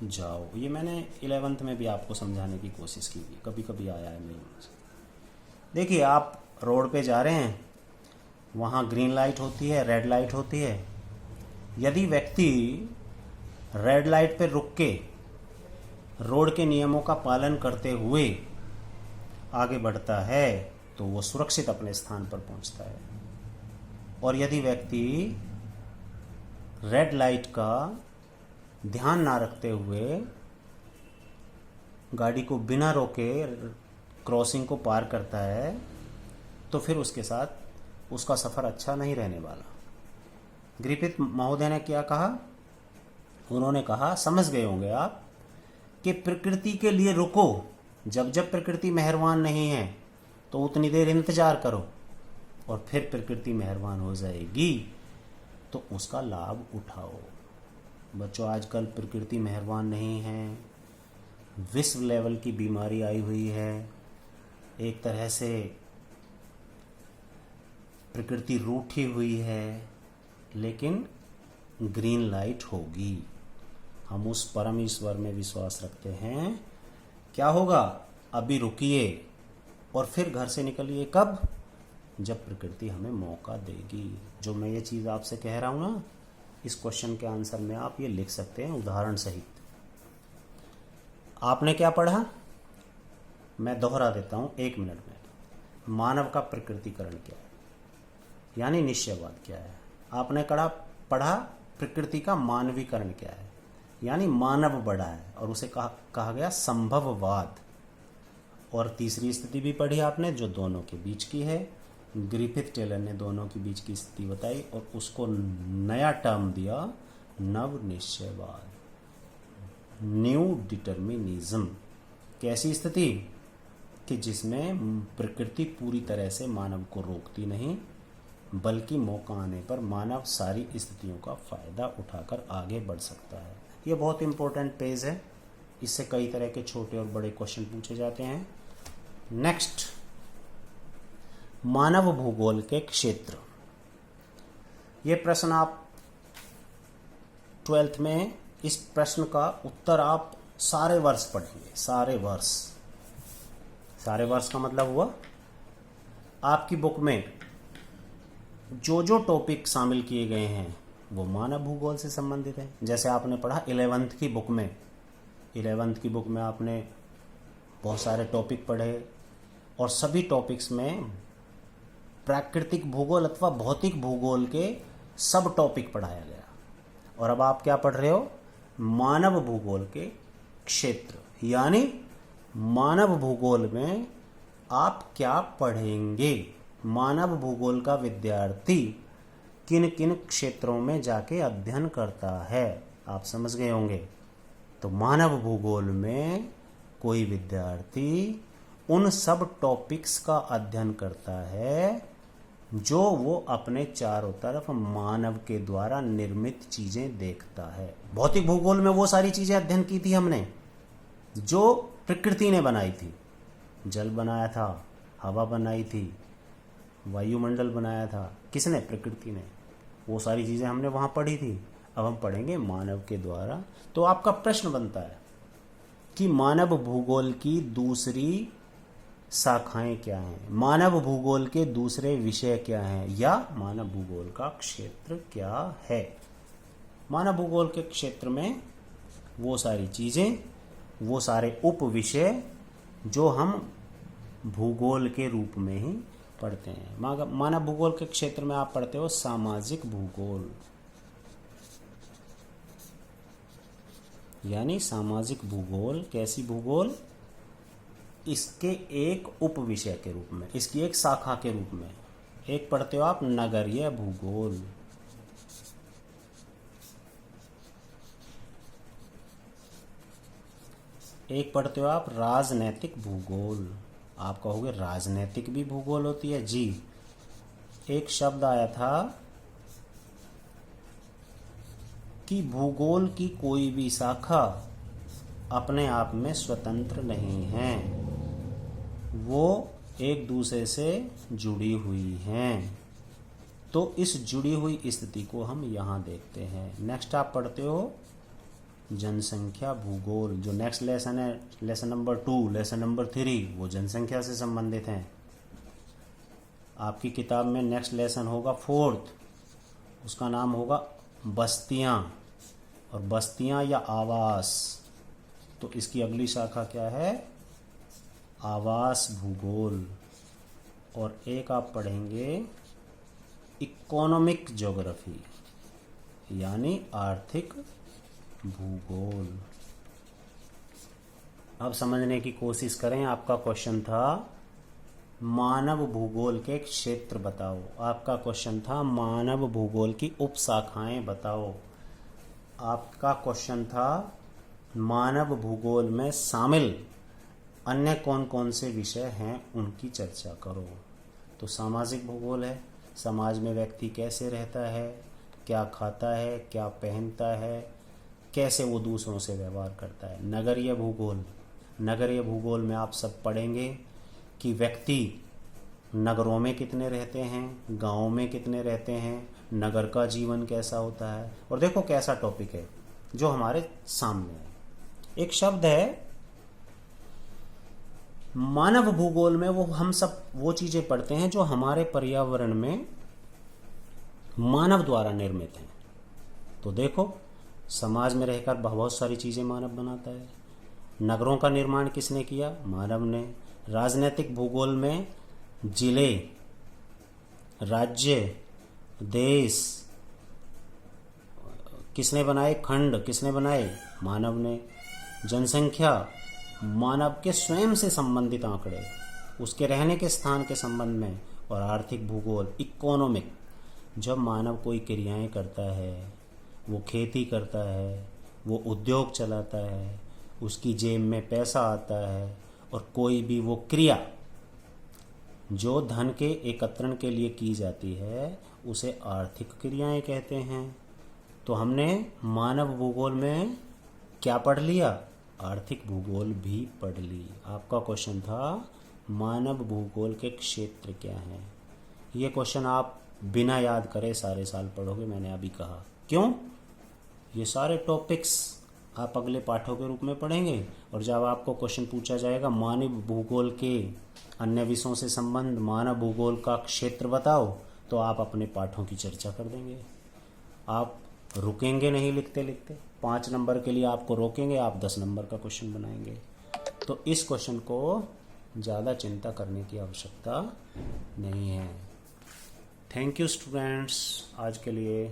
जाओ। ये मैंने 11th में भी आपको समझाने की कोशिश की थी, कभी कभी आया है मेरे मुंह से। देखिए, आप रोड पे जा रहे हैं, वहाँ ग्रीन लाइट होती है, रेड लाइट होती है। यदि व्यक्ति रेड लाइट पे रुक के रोड के नियमों का पालन करते हुए आगे बढ़ता है तो वो सुरक्षित अपने स्थान पर पहुंचता है। और यदि व्यक्ति रेड लाइट का ध्यान ना रखते हुए गाड़ी को बिना रोके क्रॉसिंग को पार करता है तो फिर उसके साथ उसका सफ़र अच्छा नहीं रहने वाला। ग्रिफिथ महोदय ने क्या कहा? उन्होंने कहा, समझ गए होंगे आप, कि प्रकृति के लिए रुको, जब जब प्रकृति मेहरबान नहीं है तो उतनी देर इंतजार करो और फिर प्रकृति मेहरबान हो जाएगी तो उसका लाभ उठाओ। बच्चों, आजकल प्रकृति मेहरबान नहीं है, विश्व लेवल की बीमारी आई हुई है, एक तरह से प्रकृति रूठी हुई है, लेकिन ग्रीन लाइट होगी। हम उस परम ईश्वर में विश्वास रखते हैं। क्या होगा? अभी रुकिए और फिर घर से निकलिए। कब? जब प्रकृति हमें मौका देगी। जो मैं ये चीज़ आपसे कह रहा हूँ ना, इस क्वेश्चन के आंसर में आप ये लिख सकते हैं उदाहरण सहित। आपने क्या पढ़ा? मैं दोहरा देता हूँ 1 मिनट में। मानव का प्रकृतिकरण क्या है, यानी निश्चयवाद क्या है। आपने पढ़ा प्रकृति का मानवीकरण क्या है, यानी मानव बड़ा है और उसे कहा गया संभववाद। और तीसरी स्थिति भी पढ़ी आपने जो दोनों के बीच की है। ग्रिफिथ टेलर ने दोनों के बीच की स्थिति बताई और उसको नया टर्म दिया, नव निश्चयवाद, न्यू डिटर्मिनिज्म। कैसी स्थिति? कि जिसमें प्रकृति पूरी तरह से मानव को रोकती नहीं, बल्कि मौका आने पर मानव सारी स्थितियों का फायदा उठाकर आगे बढ़ सकता है। ये बहुत इंपॉर्टेंट पेज है, इससे कई तरह के छोटे और बड़े क्वेश्चन पूछे जाते हैं। नेक्स्ट, मानव भूगोल के क्षेत्र। ये प्रश्न आप 12th में, इस प्रश्न का उत्तर आप सारे वर्ष पढ़ेंगे। सारे वर्ष का मतलब हुआ आपकी बुक में जो जो टॉपिक शामिल किए गए हैं वो मानव भूगोल से संबंधित है। जैसे आपने पढ़ा 11th की बुक में, 11th की बुक में आपने बहुत सारे टॉपिक पढ़े और सभी टॉपिक्स में प्राकृतिक भूगोल अथवा भौतिक भूगोल के सब टॉपिक पढ़ाया गया। और अब आप क्या पढ़ रहे हो? मानव भूगोल के क्षेत्र, यानी मानव भूगोल में आप क्या पढ़ेंगे। मानव भूगोल का विद्यार्थी किन किन क्षेत्रों में जाके अध्ययन करता है, आप समझ गए होंगे। तो मानव भूगोल में कोई विद्यार्थी उन सब टॉपिक्स का अध्ययन करता है जो वो अपने चारों तरफ मानव के द्वारा निर्मित चीजें देखता है। भौतिक भूगोल में वो सारी चीजें अध्ययन की थी हमने जो प्रकृति ने बनाई थी। जल बनाया था, हवा बनाई थी, वायुमंडल बनाया था, किसने? प्रकृति ने। वो सारी चीजें हमने वहां पढ़ी थी। अब हम पढ़ेंगे मानव के द्वारा। तो आपका प्रश्न बनता है कि मानव भूगोल की दूसरी शाखाएं क्या हैं, मानव भूगोल के दूसरे विषय क्या हैं, या मानव भूगोल का क्षेत्र क्या है। मानव भूगोल के क्षेत्र में वो सारी चीजें, वो सारे उप विषय जो हम भूगोल के रूप में ही पढ़ते हैं। मानव भूगोल के क्षेत्र में आप पढ़ते हो सामाजिक भूगोल, यानी सामाजिक भूगोल। कैसी भूगोल? इसके एक उप विषय के रूप में, इसकी एक शाखा के रूप में। एक पढ़ते हो आप नगरीय भूगोल, एक पढ़ते हो आप राजनैतिक भूगोल। आप कहोगे राजनैतिक भी भूगोल होती है? जी। एक शब्द आया था कि भूगोल की कोई भी शाखा अपने आप में स्वतंत्र नहीं है, वो एक दूसरे से जुड़ी हुई हैं। तो इस जुड़ी हुई स्थिति को हम यहाँ देखते हैं। नेक्स्ट आप पढ़ते हो जनसंख्या भूगोल। जो नेक्स्ट लेसन है, लेसन नंबर 2, लेसन नंबर 3, वो जनसंख्या से संबंधित हैं। आपकी किताब में नेक्स्ट लेसन होगा 4th, उसका नाम होगा बस्तियां, और बस्तियां या आवास, तो इसकी अगली शाखा क्या है, आवास भूगोल। और एक आप पढ़ेंगे इकोनॉमिक ज्योग्राफी, यानी आर्थिक भूगोल। अब समझने की कोशिश करें। आपका क्वेश्चन था मानव भूगोल के क्षेत्र बताओ। आपका क्वेश्चन था मानव भूगोल की उपशाखाएं बताओ। आपका क्वेश्चन था मानव भूगोल में शामिल अन्य कौन कौन से विषय हैं उनकी चर्चा करो। तो सामाजिक भूगोल है, समाज में व्यक्ति कैसे रहता है, क्या खाता है, क्या पहनता है, कैसे वो दूसरों से व्यवहार करता है। नगरीय भूगोल, नगरीय भूगोल में आप सब पढ़ेंगे कि व्यक्ति नगरों में कितने रहते हैं, गाँव में कितने रहते हैं, नगर का जीवन कैसा होता है। और देखो कैसा टॉपिक है जो हमारे सामने है। एक शब्द है मानव भूगोल में, वो हम सब वो चीजें पढ़ते हैं जो हमारे पर्यावरण में मानव द्वारा निर्मित हैं। तो देखो समाज में रहकर बहुत सारी चीजें मानव बनाता है। नगरों का निर्माण किसने किया, मानव ने। राजनीतिक भूगोल में जिले, राज्य, देश किसने बनाए, खंड किसने बनाए, मानव ने। जनसंख्या, मानव के स्वयं से संबंधित आंकड़े, उसके रहने के स्थान के संबंध में। और आर्थिक भूगोल, इकोनॉमिक, जब मानव कोई क्रियाएं करता है, वो खेती करता है, वो उद्योग चलाता है, उसकी जेब में पैसा आता है, और कोई भी वो क्रिया जो धन के एकत्रण के लिए की जाती है उसे आर्थिक क्रियाएं कहते हैं। तो हमने मानव भूगोल में क्या पढ़ लिया, आर्थिक भूगोल भी पढ़ ली। आपका क्वेश्चन था मानव भूगोल के क्षेत्र क्या हैं। ये क्वेश्चन आप बिना याद करे सारे साल पढ़ोगे, मैंने अभी कहा। क्यों? ये सारे टॉपिक्स आप अगले पाठों के रूप में पढ़ेंगे, और जब आपको क्वेश्चन पूछा जाएगा मानव भूगोल के अन्य विषयों से संबंध, मानव भूगोल का क्षेत्र बताओ, तो आप अपने पाठों की चर्चा कर देंगे। आप रुकेंगे नहीं लिखते लिखते। 5 नंबर के लिए आपको रोकेंगे, आप 10 नंबर का क्वेश्चन बनाएंगे। तो इस क्वेश्चन को ज़्यादा चिंता करने की आवश्यकता नहीं है। थैंक यू स्टूडेंट्स, आज के लिए